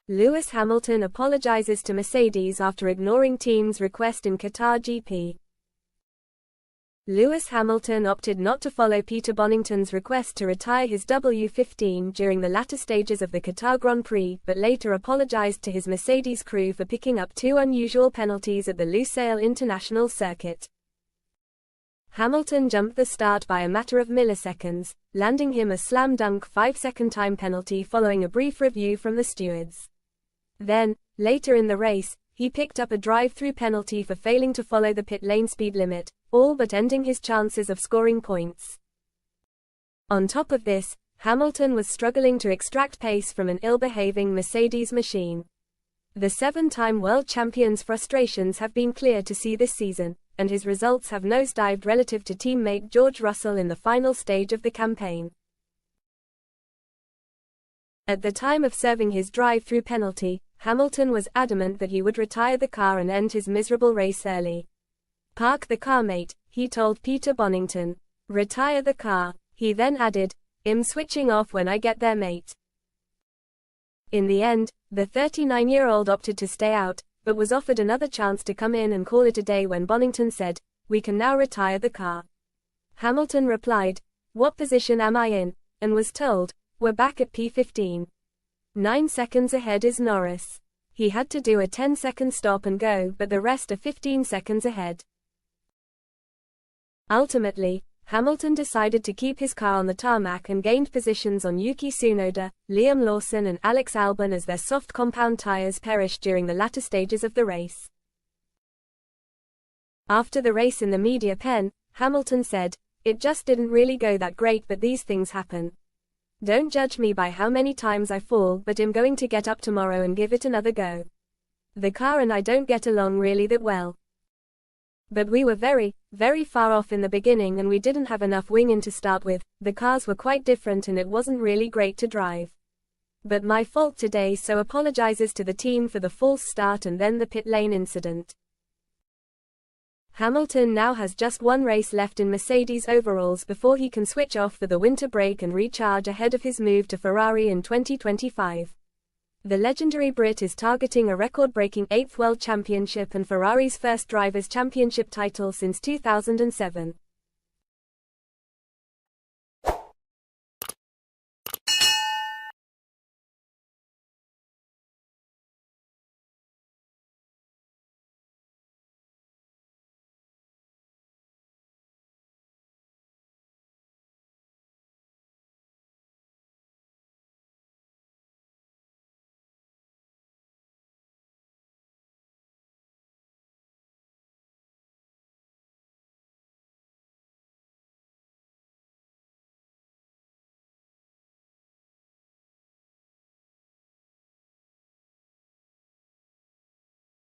Lewis Hamilton apologizes to Mercedes after ignoring team's request in Qatar GP. Lewis Hamilton opted not to follow Peter Bonington's request to retire his W15 during the latter stages of the Qatar Grand Prix, but later apologized to his Mercedes crew for picking up two unusual penalties at the Lusail International Circuit. Hamilton jumped the start by a matter of milliseconds, landing him a slam-dunk 5-second time penalty following a brief review from the stewards. Then, later in the race, he picked up a drive-through penalty for failing to follow the pit lane speed limit, all but ending his chances of scoring points. On top of this, Hamilton was struggling to extract pace from an ill-behaving Mercedes machine. The 7-time world champion's frustrations have been clear to see this season, and his results have nosedived relative to teammate George Russell in the final stage of the campaign. At the time of serving his drive-through penalty, Hamilton was adamant that he would retire the car and end his miserable race early. "Park the car, mate," he told Peter Bonington. "Retire the car," he then added, "I'm switching off when I get there, mate." In the end, the 39-year-old opted to stay out, but was offered another chance to come in and call it a day when Bonington said, "We can now retire the car." Hamilton replied, "What position am I in?" and was told, "We're back at P15. 9 seconds ahead is Norris." He had to do a 10-second stop and go, but the rest are 15 seconds ahead. Ultimately, Hamilton decided to keep his car on the tarmac and gained positions on Yuki Tsunoda, Liam Lawson and Alex Albon as their soft compound tires perished during the latter stages of the race. After the race in the media pen, Hamilton said, "It just didn't really go that great, but these things happen. Don't judge me by how many times I fall, but I'm going to get up tomorrow and give it another go. The car and I don't get along really that well. But we were very, very far off in the beginning and we didn't have enough wing-in to start with, the cars were quite different and it wasn't really great to drive. But my fault today, so apologizes to the team for the false start and then the pit lane incident." Hamilton now has just one race left in Mercedes overalls before he can switch off for the winter break and recharge ahead of his move to Ferrari in 2025. The legendary Brit is targeting a record-breaking 8th World Championship and Ferrari's first Drivers' Championship title since 2007.